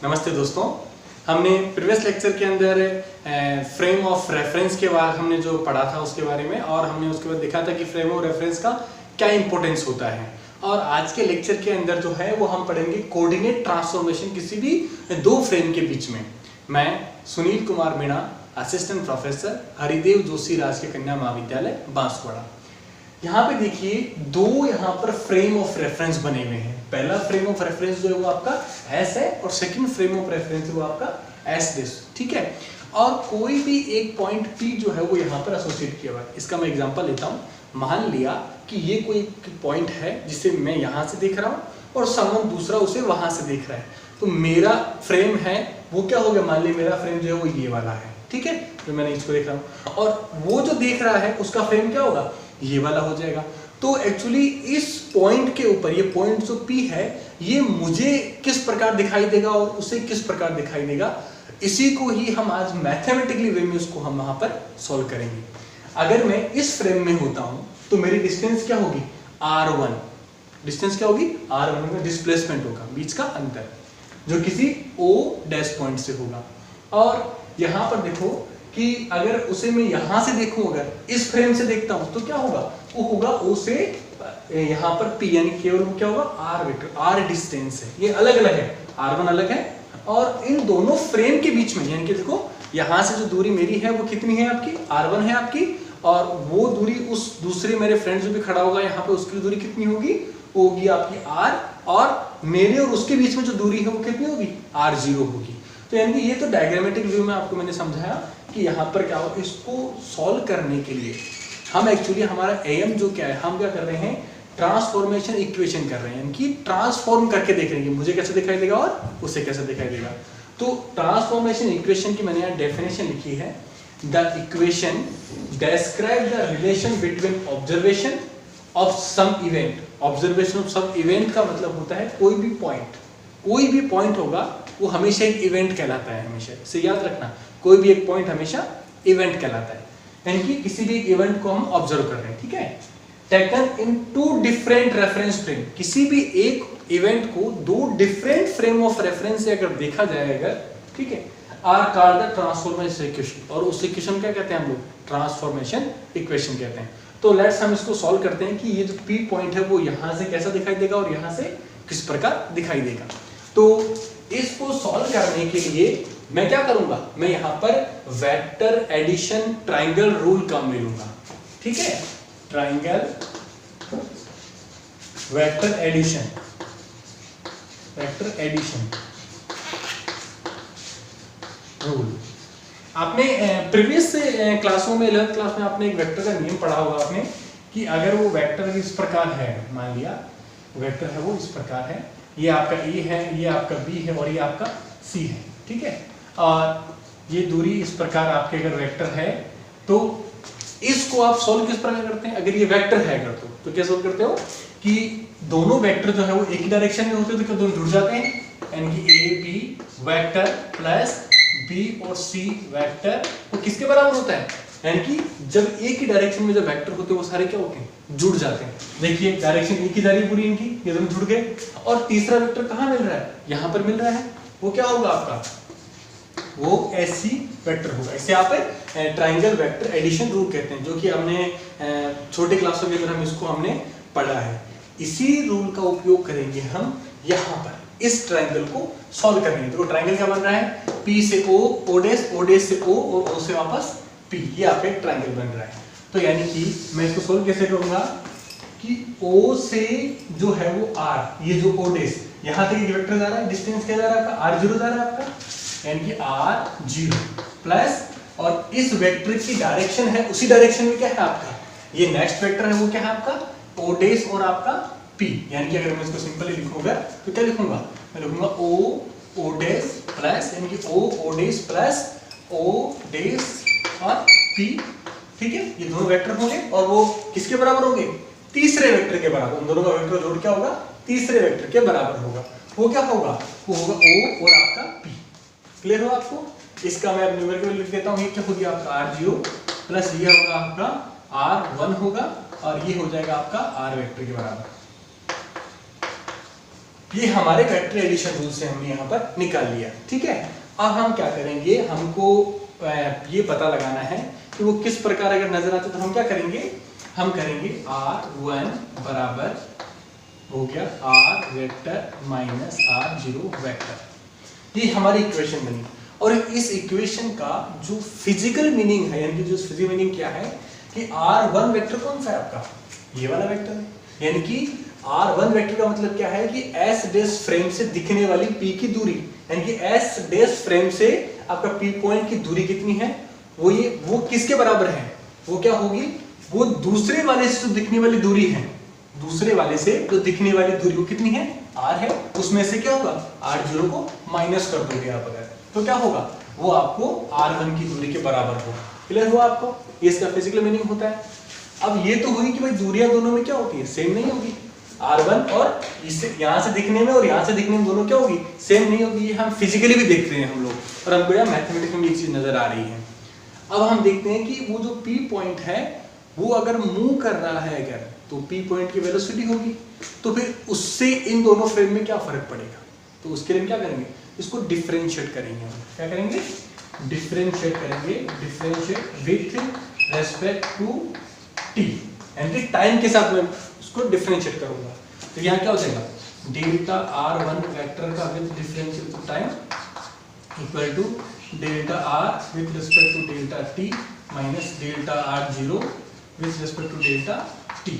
नमस्ते दोस्तों, हमने प्रीवियस लेक्चर के अंदर फ्रेम ऑफ रेफरेंस के बाद हमने जो पढ़ा था उसके बारे में, और हमने उसके बाद देखा था कि फ्रेम ऑफ रेफरेंस का क्या इंपॉर्टेंस होता है। और आज के लेक्चर के अंदर जो है वो हम पढ़ेंगे कोऑर्डिनेट ट्रांसफॉर्मेशन किसी भी दो फ्रेम के बीच में। मैं सुनील कुमार मीणा, असिस्टेंट प्रोफेसर, हरिदेव जोशी राजकीय कन्या महाविद्यालय बांसवाड़ा। यहाँ पे देखिए दो यहाँ पर फ्रेम ऑफ रेफरेंस बने हुए हैं। पहला फ्रेम ऑफ रेफरेंस जो है वो आपका एस है और सेकंड फ्रेम ऑफ रेफरेंस वो आपका एस दिस, ठीक है। और कोई भी एक पॉइंट पी जो है वो यहाँ पर एसोसिएट किया हुआ है। इसका मैं एग्जांपल लेता हूँ। मान लिया कि ये कोई पॉइंट है जिसे मैं यहाँ से देख रहा हूँ और समवन दूसरा उसे वहां से देख रहा है, तो मेरा फ्रेम है वो क्या हो गया, मान लीजिए मेरा फ्रेम जो है वो ये वाला है, ठीक है, तो मैंने इसको देख रहा हूँ और वो जो देख रहा है उसका फ्रेम क्या होगा, ये वाला हो जाएगा। तो एक्चुअली इस पॉइंट के ऊपर ये पॉइंट जो P है ये मुझे किस प्रकार दिखाई देगा और उसे किस प्रकार दिखाई देगा, इसी को ही हम आज मैथमेटिकली वे में उसको हम वहां पर सॉल्व करेंगे। अगर मैं इस फ्रेम में होता हूं तो मेरी डिस्टेंस क्या होगी, R1। डिस्टेंस क्या होगी, R1 में डिस्प्लेसमेंट होगा, बीच का अंतर, जो किसी O डैश पॉइंट से होगा। और यहां पर देखो कि अगर उसे मैं यहां से देखूं, अगर इस फ्रेम से देखता हूं तो क्या होगा, वो होगा O से यहां पर P, यानी केवल क्या होगा R वेक्टर, R डिस्टेंस है, ये अलग अलग है, R1 अलग है। और इन दोनों फ्रेम के बीच में यानी कि देखो यहां से जो दूरी मेरी है वो कितनी है आपकी, R1 है आपकी, और वो दूरी उस दूसरे मेरे फ्रेंड जो भी खड़ा होगा यहाँ पे उसकी दूरी कितनी होगी, वो होगी आपकी R, और मेरे और उसके बीच में जो दूरी है वो कितनी होगी, R0 होगी। तो यानी कि ये तो डायग्रामेटिक व्यू में आपको मैंने समझाया कि यहाँ पर क्या होगा। इसको सॉल्व करने के लिए हम एक्चुअली हमारा एम जो क्या है, हम क्या कर रहे हैं, ट्रांसफॉर्मेशन इक्वेशन कर रहे हैं, यानी कि ट्रांसफॉर्म करके देख रहे हैं मुझे कैसे दिखाई देगा और उसे कैसे दिखाई देगा। तो ट्रांसफॉर्मेशन इक्वेशन की मैंने यहाँ डेफिनेशन लिखी है, the equation describe the relation between observation of some event. Observation of some event का मतलब होता है कोई भी पॉइंट, कोई भी पॉइंट होगा वो हमेशा एक इवेंट कहलाता है, हमेशा इसे याद रखना, कोई भी एक पॉइंट हमेशा इवेंट कहलाता है, यानी कि किसी भी इवेंट को हम ऑब्जर्व कर रहे हैं, ठीक है। Taken in two different reference frame, किसी भी एक इवेंट को दो डिफरेंट फ्रेम ऑफ रेफरेंस से अगर देखा जाएगा, ठीक है, are called the transformation equation, और उस इक्वेशन क्या कहते हैं हम लोग, ट्रांसफॉर्मेशन इक्वेशन कहते हैं। तो लेट्स हम इसको सॉल्व करते हैं कि ये जो P पॉइंट है वो यहां से कैसा दिखाई देगा और यहां से किस प्रकार दिखाई देगा। तो इसको सॉल्व करने के लिए मैं क्या करूंगा, मैं यहां पर वेक्टर एडिशन ट्राइंगल रूल काम ले लूंगा, ठीक है। Triangle vector addition, vector addition rule. आपने प्रीवियस क्लासों में 11th क्लास में आपने एक वेक्टर का नियम पढ़ा होगा आपने, कि अगर वो वेक्टर इस प्रकार है, मान लिया वेक्टर है वो इस प्रकार है, ये आपका A है, ये आपका B है और ये आपका C है, ठीक है। और ये दूरी इस प्रकार आपके अगर वेक्टर है तो इसको आप सोल्व किस प्रकार करते हैं, अगर ये वेक्टर है अगर तो क्या सोल्व करते हो कि दोनों वेक्टर जो है वो एक ही डायरेक्शन में होते हैं, तो क्या दोनों जुड़ जाते हैं, यानी कि A B vector plus B और C वेक्टर वो किसके बराबर होता है, यानी कि जब एक ही डायरेक्शन में जब वेक्टर होते हैं वो सारे क्या होते हैं, जुड़ जाते हैं। देखिए डायरेक्शन एक ही जा रही पूरी इनकी, ये दोनों जुड़ गए। और तीसरा वेक्टर कहाँ मिल रहा है, यहाँ पर मिल रहा है, वो क्या होगा आपका, वो ऐसी वेक्टर होगा। इसे आप ट्राइंगल वेक्टर एडिशन रूल कहते हैं, जो कि हमने छोटे क्लासों के अंदर हम इसको हमने पढ़ा है। इसी रूल का उपयोग करेंगे हम यहाँ पर इस ट्राइंगल को सॉल्व करने। तो ट्राइंगल क्या बन रहा है, P से O, O डैश से O और O से वापस P, ये आपका एक ट्राइंगल बन रहा है। तो यानी कि मैं इसको सॉल्व कैसे करूंगा कि O से जो है वो R, ये जो O डैश यहाँ तक एक वेक्टर जा रहा है, डिस्टेंस क्या जा रहा है आपका, R0 जा रहा है आपका, यानी कि R0 प्लस, और इस वेक्टर की डायरेक्शन है उसी डायरेक्शन में क्या है आपका, ये नेक्स्ट वेक्टर है वो क्या है आपका O डैश और आपका P, यानी कि अगर मैं इसको सिंपली लिखूंगा तो क्या लिखूंगा, मैं लिखूंगा O डैश प्लस, यानी कि O dash plus O dash और P, ठीक है। ये दोनों वेक्टर होंगे और वो किसके बराबर होंगे, तीसरे वेक्टर के बराबर। उन दोनों का वेक्टर जोड़ क्या होगा, तीसरे वेक्टर के बराबर होगा। वो क्या होगा, वो होगा O और आपका P। क्लियर हो आपको। इसका मैं अब न्यूमेरिकल लिख देता हूँ, ये क्या होगी आपका R0 प्लस ये होगा आपका R1 होगा और ये हो जाएगा आपका R वेक्टर के बराबर। ये हमारे वेक्टर एडिशन रूल से हमने यहाँ पर निकाल लिया, ठीक है। अब हम क्या करेंगे, हमको ये पता लगाना है कि वो किस प्रकार अगर नजर आते तो हम क्या करेंगे, हम करेंगे R1 बराबर हो गया R vector minus R0 vector. ये हमारी इक्वेशन बनी। और इस इक्वेशन का जो फिजिकल मीनिंग है, यानी कि जो फिजिकल मीनिंग क्या है कि R1 वेक्टर कौन सा है आपका, ये वाला वेक्टर है। यानी कि R1 वेक्टर का मतलब क्या है कि S डैश फ्रेम से दिखने वाली P की दूरी, यानी कि S डैश फ्रेम से आपका P पॉइंट की दूरी कितनी है, वो किसके बराबर है, वो क्या होगी, वो दूसरे वाले से जो दिखने वाली दूरी है, दूसरे वाले से जो दिखने वाली दूरी वो कितनी है, R है, उसमें से क्या होगा, R0 को माइनस कर दोगे आप अगर, तो क्या होगा, वो आपको R1 की दूरी के बराबर होगा। क्लियर हुआ आपको, ये इसका फिजिकल मीनिंग होता है। अब ये तो हुई कि भाई दूरियां दोनों में क्या होती है, सेम नहीं होगी। R1 और इससे यहाँ से दिखने में और यहाँ से दिखने में दोनों क्या होगी, सेम नहीं होगी। ये हम फिजिकली भी देखते हैं हम लोग, और हमको यहाँ मैथमेटिक्स में भी एक चीज नजर आ रही है। अब हम देखते हैं कि वो जो P पॉइंट है वो अगर मूव कर रहा है अगर, तो P पॉइंट की वेलोसिटी होगी, तो फिर उससे इन दोनों फ्रेम में क्या फर्क पड़ेगा, तो उसके लिए क्या करेंगे, इसको डिफरेंशिएट करेंगे। क्या करेंगे, डिफरेंशिएट करेंगे, differentiate with respect to t, यानी टाइम के साथ मैं उसको डिफरेंशिएट करूंगा। तो यहाँ क्या हो जाएगा, डेल्टा R1 वेक्टर का with differential to time equal to delta R with respect to delta t minus delta R0 with respect to delta t।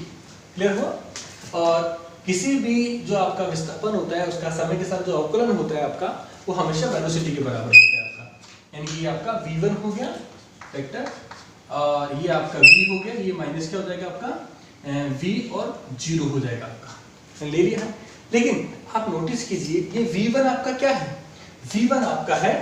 Clear हुआ। और किसी भी जो आपका विस्थापन होता है उसका समय के साथ जो अवकलन होता है आपका, वो हमेशा वेलोसिटी के बराबर होता है आपका। यानी कि ये आपका v1 हो गया वेक्टर, और ये आपका v हो गया, ये माइनस क्या हो जाएगा आपका v और 0 हो जाएगा आपका, ले लिया है। लेकिन आप नोटिस कीजिए ये v1 आपका क्या है, v1 आपका है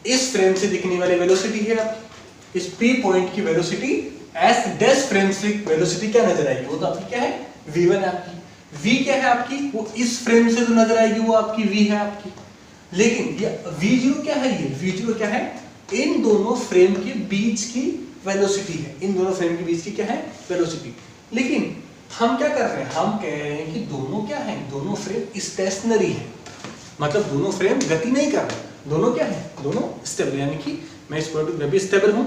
इस फ्रेम से दिखने वाली वेलोसिटी है आपकी, इस p पॉइंट की वेलोसिटी s डैश फ्रेम से वेलोसिटी क्या नजर आएगी, वो तो आपकी क्या है, v1 है आपकी। v क्या है आपकी, वो इस फ्रेम से जो नजर आएगी वो आपकी v है आपकी। लेकिन ये v0 क्या है, ये v0 क्या है, इन दोनों फ्रेम के बीच की वेलोसिटी है, इन दोनों फ्रेम के बीच की क्या है, वेलोसिटी। लेकिन हम क्या कर रहे हैं, हम कह रहे हैं कि दोनों क्या है, दोनों फ्रेम स्टेशनरी है, मतलब दोनों फ्रेम गति नहीं कर रहे, दोनों क्या है, दोनों स्टेबल। यानी कि मैं इस पॉइंट पे भी स्टेबल हूँ,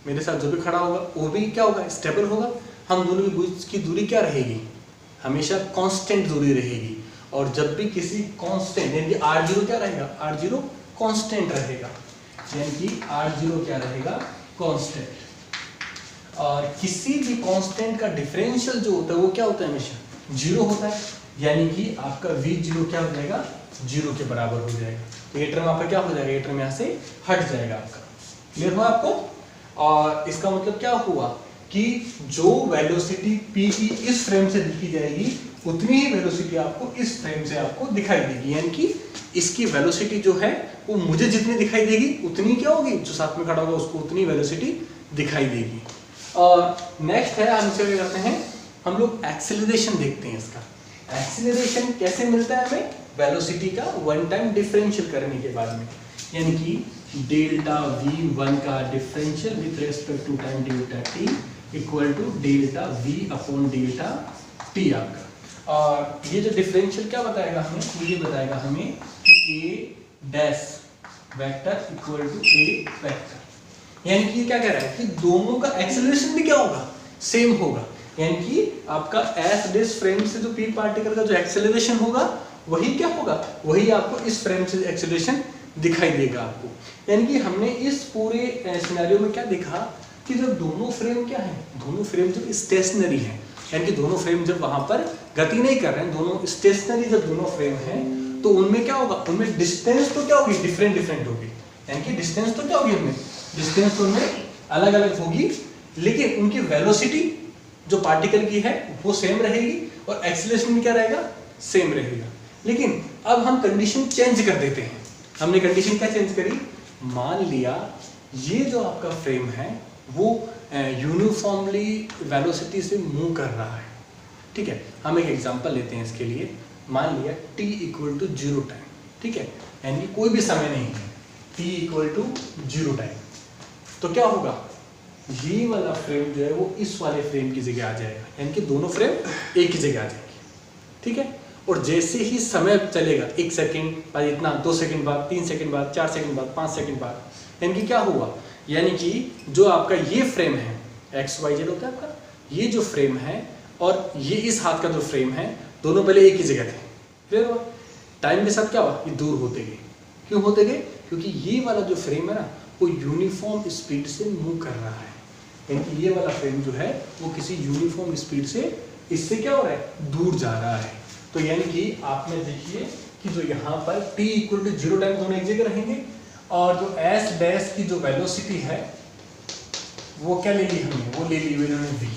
मेरे साथ जो भी खड़ा होगा वो भी क्या होगा, स्टेबल होगा। हम दोनों के बीच की दूरी क्या रहेगी, हमेशा कांस्टेंट दूरी रहेगी। और जब भी किसी कांस्टेंट, यानी कि R0 क्या रहेगा, R0 कांस्टेंट रहेगा, यानी कि R0 क्या रहेगा, कांस्टेंट। और किसी भी कांस्टेंट का डिफरेंशियल जो होता है वो क्या होता है, हमेशा 0 होता है। यानी कि आपका v0 क्या हो जाएगा, 0 के बराबर हो जाएगा। तो ये टर्म आपका क्या हो जाएगा, ये टर्म यहाँ से हट जाएगा आपका। क्लियर हुआ आपको। और इसका मतलब क्या हुआ कि जो वेलोसिटी p की इस फ्रेम से दिखी जाएगी उतनी ही वेलोसिटी आपको इस फ्रेम से आपको दिखाई देगी। यानी कि इसकी वेलोसिटी जो है वो मुझे जितनी दिखाई देगी उतनी क्या होगी, जो साथ में खड़ा होगा उसको उतनी वेलोसिटी दिखाई देगी। और नेक्स्ट है, हम इसे क्या करते हैं, हम लोग एक्सेलरेशन देखते हैं। इसका एक्सेलरेशन कैसे मिलता है हमें, वेलोसिटी का वन टाइम डिफरेंशियल करने के बाद में, यानी कि डेल्टा v1 का differential with respect to time delta t equal to delta v upon delta t आपका। और ये जो डिफरेंशियल क्या बताएगा हमें, ये बताएगा हमें कि a dash vector equal to a vector. यानी कि क्या कह रहा है कि दोनों का एक्सेलरेशन भी क्या होगा, सेम होगा। यानी कि आपका s डैश फ्रेम से जो p पार्टिकल का जो एक्सेलरेशन होगा वही क्या होगा, वही आपको इस फ्रेम से एक्सेलरेशन दिखाई देगा आपको। यानी कि हमने इस पूरे सिनेरियो में क्या देखा कि जब दोनों फ्रेम क्या है, दोनों फ्रेम जब स्टेशनरी है, यानी कि दोनों फ्रेम जब वहां पर गति नहीं कर रहे हैं, दोनों स्टेशनरी जब दोनों फ्रेम हैं, तो उनमें क्या होगा, उनमें डिस्टेंस तो क्या होगी, डिफरेंट डिफरेंट होगी। यानी कि डिस्टेंस तो क्या होगी, उनमें डिस्टेंस तो उनमें अलग अलग होगी, लेकिन उनकी वेलोसिटी जो पार्टिकल की है वो सेम रहेगी और एक्सेलरेशन भी क्या रहेगा, सेम रहेगा। लेकिन अब हम कंडीशन चेंज कर देते हैं। हमने कंडीशन क्या चेंज करी, मान लिया ये जो आपका फ्रेम है वो यूनिफॉर्मली वेलोसिटी से मूव कर रहा है। ठीक है, हम एक एग्जांपल लेते हैं इसके लिए। मान लिया t इक्वल टू 0 टाइम, ठीक है, यानी कोई भी समय नहीं है, t इक्वल टू 0 टाइम, तो क्या होगा, ये वाला फ्रेम जो है वो इस वाले फ्रेम की जगह आ जाएगा, यानी कि दोनों फ्रेम एक ही जगह आ जाएंगे। ठीक है, और जैसे ही समय चलेगा, 1 सेकंड बाद इतना, 2 सेकंड बाद, 3 सेकंड बाद, 4 सेकंड बाद, 5 सेकंड बाद, यानी कि क्या हुआ, यानी कि जो आपका ये फ्रेम है XYZ होता है आपका, ये जो फ्रेम है और ये इस हाथ का जो फ्रेम है, दोनों पहले एक ही जगह थे, क्लियर हुआ। टाइम के साथ क्या हुआ, ये दूर होते गए। क्यों होते गए, क्योंकि ये वाला जो फ्रेम है ना वो यूनिफॉर्म स्पीड से मूव कर रहा है, यानी कि ये वाला फ्रेम जो है वो किसी यूनिफॉर्म स्पीड से इससे क्या हो रहा है, दूर जा रहा है। तो यानी कि आपने देखिए कि जो यहाँ पर t = 0 टाइम दोनों एक जगह रहेंगे, और जो s डैश की जो वेलोसिटी है वो क्या ले ली हमने, वो ले ली इन्होंने v,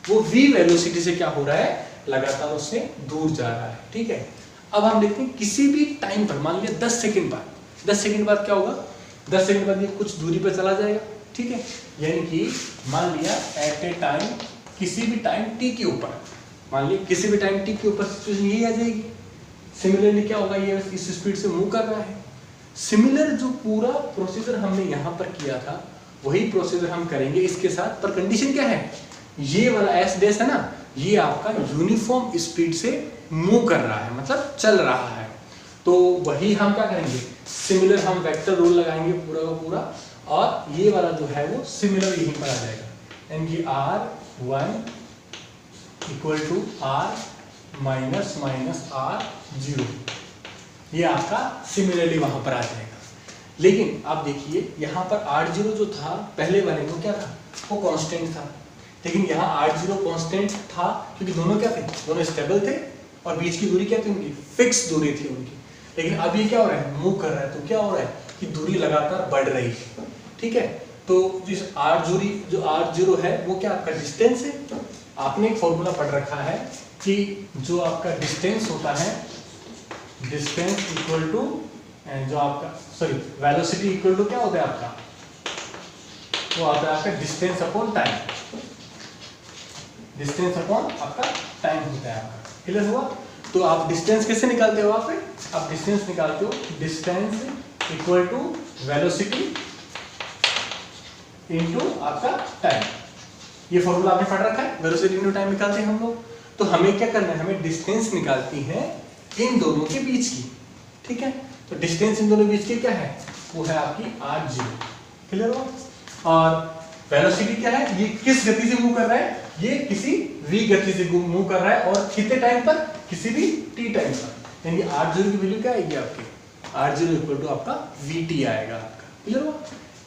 वो v वेलोसिटी से क्या हो रहा है, लगातार उससे दूर जा रहा है, ठीक है। अब हम देखते हैं किसी भी टाइम पर, मान लिया 10 सेकंड बाद, 10 सेकंड बाद क्या होगा, 10 सेकंड बाद ये कुछ दूरी पर चला जाएगा, ठीक है। यानी कि मान लिया एट ए टाइम, किसी भी टाइम t के ऊपर, मान लिया किसी भी टाइम t के ऊपर सिचुएशन यही आ जाएगी। सिमिलरली क्या होगा, ये इस स्पीड से मूव कर रहा है। सिमिलर जो पूरा प्रोसीजर हमने यहाँ पर किया था वही प्रोसीजर हम करेंगे इसके साथ, पर कंडीशन क्या है, ये वाला एस डैश है ना, ये आपका यूनिफॉर्म स्पीड से मूव कर रहा है, मतलब चल रहा है। तो वही हम क्या करेंगे, सिमिलर हम वेक्टर रूल लगाएंगे पूरा का पूरा, और ये वाला जो है वो सिमिलर यहीं पर आ जाएगा, यानी कि R1 = R माइनस R0, ये आपका सिमिलरली वहां पर आ जाएगा। लेकिन आप देखिए यहाँ पर R0 जो था पहले वाले में क्या था, वो कांस्टेंट था, लेकिन यहाँ R0 कांस्टेंट था क्योंकि दोनों क्या थे, दोनों स्टेबल थे और बीच की दूरी क्या थी उनकी, फिक्स दूरी थी उनकी। लेकिन अब ये क्या हो रहा है, मूव कर रहा है, तो क्या हो रहा है कि दूरी लगातार बढ़ रही है, ठीक है। तो जिस R0 है वो क्या आपका डिस्टेंस है। आपने एक फॉर्मूला पढ़ रखा है कि जो आपका डिस्टेंस होता है, डिस्टेंस इक्वल टू जो आपका वेलोसिटी इक्वल टू क्या होता है आपका, वो आता है आपका distance upon time, distance upon आपका टाइम होता है आपका, क्लियर हुआ। तो आप डिस्टेंस कैसे निकालते हो, आप डिस्टेंस निकालते हो, distance equal to velocity into आपका टाइम, ये फॉर्मूला आपने पढ़ रखा है, वेलोसिटी इनटू टाइम निकालते हैं हम लोग। तो हमें क्या करना है, हमें डिस्टेंस निकालती है इन दोनों के बीच की, ठीक है। तो डिस्टेंस इन दोनों के बीच की क्या है, वो है आपकी R0, क्लियर हो। और वेलोसिटी क्या है, ये किस गति से मूव कर रहा है, ये किसी v गति से मूव कर रहा है, और कितने टाइम पर, किसी भी t टाइम पर, यानी R0 की वैल्यू क्या आएगी आपकी, R0 = आपका vt आएगा आपका, क्लियर हो।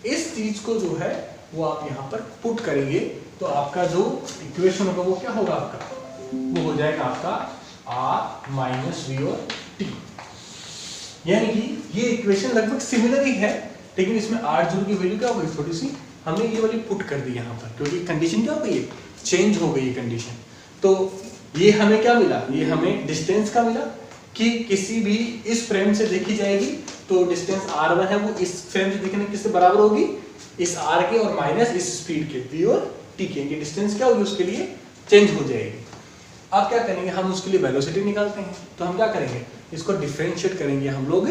इस चीज को जो है वो आप यहाँ पर पुट करेंगे तो आपका जो इक्वेशन होगा वो क्या होगा आपका, वो हो जाएगा आपका R माइनस v और t। यानी कि ये इक्वेशन लगभग सिमिलर ही है, लेकिन इसमें R0 की वैल्यू क्या हो गई, थोड़ी सी हमने ये वाली पुट कर दी यहाँ पर, क्योंकि कंडीशन क्या हो गई है, चेंज हो गई है कंडीशन। तो ये हमें क्या मिला, ये हमें डिस्टेंस का मिला कि किसी भी इस फ्रेम से देखी जाएगी तो डिस्टेंस R1 है वो इस फ्रेम से देखने किससे बराबर होगी, इस R के, और माइनस इस स्पीड के v और t के, डिस्टेंस क्या होगी उसके लिए चेंज हो जाएगी। अब क्या करेंगे, हम उसके लिए वेलोसिटी निकालते हैं, तो हम क्या करेंगे, इसको डिफरेंशिएट करेंगे हम लोग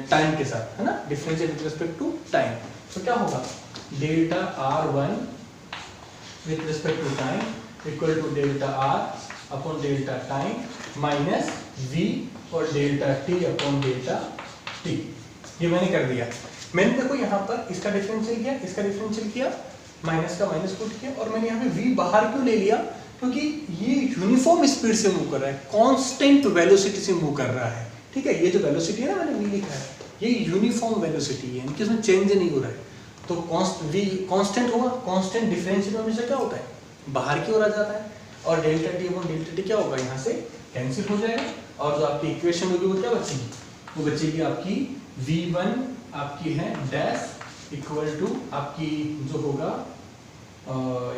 टाइम के साथ, है ना, differentiate with respect to time. तो क्या होगा, delta R1 with respect to time equal to delta R upon delta time minus v और delta t upon delta t। ये मैंने कर दिया। मैंने देखो यहाँ पर इसका डिफरेंशियल किया, इसका डिफरेंशियल किया, माइनस का माइनस पुट किया, और मैंने यहाँ पे v बाहर क्यों ले लिया, क्योंकि ये यूनिफॉर्म स्पीड से मूव कर रहा है, कांस्टेंट वेलोसिटी से मूव कर रहा है, ठीक है। ये जो वेलोसिटी है ना, मैंने v लिखा है, ये यूनिफॉर्म वेलोसिटी है, इनके उसमें चेंज नहीं हो रहा है। तो v कांस्टेंट होगा, कांस्टेंट डिफरेंशियल होने से क्या होता है, बाहर की ओर आ जाता है, और delta t upon delta t क्या होगा, यहाँ से कैंसिल हो जाएगा, और जो आपकी इक्वेशन होगी वो क्या बचेगी, वो बचेगी आपकी v1 आपकी है डैश इक्वल टू आपकी जो होगा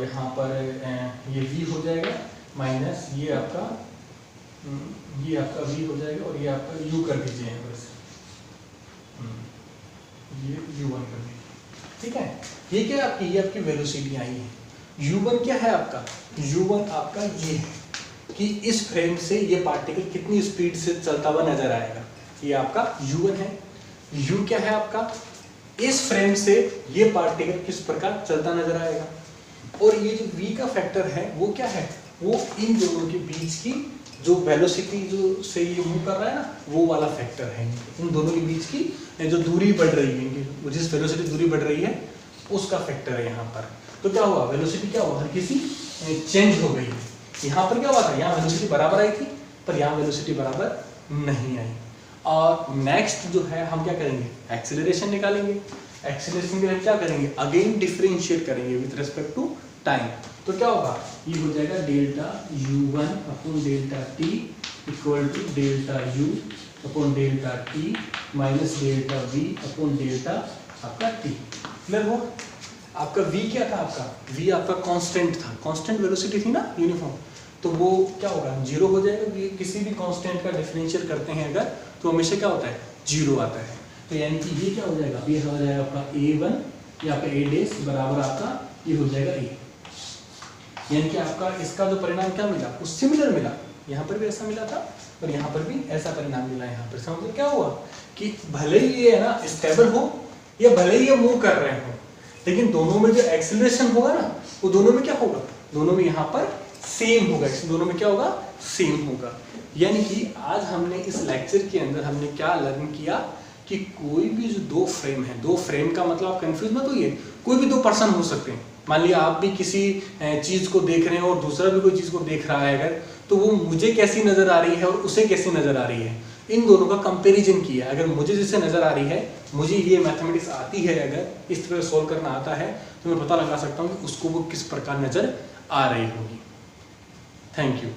यहाँ पर ये v हो जाएगा माइनस ये आपका v हो जाएगा, और ये आपका u कर दीजिए यहाँ पर, ये u1 कर दीजिए, ठीक है। ये क्या आपकी, ये आपकी वेलोसिटी आई है। u1 क्या है आपका, u1 आपका ये है कि इस फ्रेम से ये पार्टिकल कितनी स्पीड से चलता हुआ नजर आएगा, ये आपका u1 है। u क्या है आपका, इस फ्रेम से ये पार्टिकल किस प्रकार चलता नजर आएगा, और ये जो v का फैक्टर है वो क्या है, वो इन दोनों के बीच की जो वेलोसिटी जो से ये मूव कर रहा है ना, वो वाला फैक्टर है। इन दोनों के बीच की जो दूरी बढ़ रही है, जिस वेलोसिटी दूरी बढ़ रही है उसका फैक्टर है यहाँ पर। तो क्या हुआ, वेलोसिटी क्या हुआ, हर किसी चेंज हो गई है। यहाँ पर क्या हुआ था, यहाँ वेलोसिटी बराबर आई थी, पर यहाँ वेलोसिटी बराबर नहीं आई। और नेक्स्ट जो है हम क्या करेंगे, एक्सीलरेशन निकालेंगे। एक्सीलरेशन के लिए क्या करेंगे, अगेन डिफरेंशिएट करेंगे विथ रिस्पेक्ट टू टाइम। तो क्या होगा, ये हो जाएगा delta u1 upon delta t equal to delta u upon delta t minus delta v upon delta आपका t। क्लियर हो, आपका v क्या था, आपका v आपका कांस्टेंट था, कांस्टेंट वेलोसिटी थी ना यूनिफॉर्म, तो वो क्या होगा, जीरो हो जाएगा। ये किसी भी कांस्टेंट का डिफरेंशियल करते हैं अगर, तो हमेशा क्या होता है, जीरो आता है। तो यानी कि ये क्या हो जाएगा, ये हो जाएगा आपका a1 या आपका a डेश बराबर आपका ये हो जाएगा a। यानी कि आपका इसका जो परिणाम क्या मिला, वो सिमिलर मिला, यहाँ पर भी ऐसा मिला था और यहाँ पर भी ऐसा परिणाम मिला। यहाँ पर समझो क्या हुआ कि भले ही ये है ना स्टेबल हो या भले ही ये मूव कर रहे हो, लेकिन दोनों में जो एक्सीलरेशन होगा ना, वो दोनों में क्या होगा, दोनों में यहाँ पर सेम होगा, दोनों में क्या होगा, सेम होगा। यानी कि आज हमने इस लेक्चर के अंदर हमने क्या लर्न किया कि कोई भी जो दो फ्रेम है, दो फ्रेम का मतलब आप कंफ्यूज मत होइए, कोई भी दो पर्सन हो सकते हैं। मान लिया आप भी किसी चीज को देख रहे हैं और दूसरा भी कोई चीज को देख रहा है अगर, तो वो मुझे कैसी नजर आ रही है और उसे कैसी नजर आ रही है, इन दोनों का कंपैरिजन किया। अगर मुझे जैसे नजर आ रही है, मुझे ये मैथमेटिक्स आती है, अगर इस तरह सॉल्व करना आता है, तो मैं पता लगा सकता हूँ कि उसको वो किस प्रकार नजर आ रही होगी। Thank you.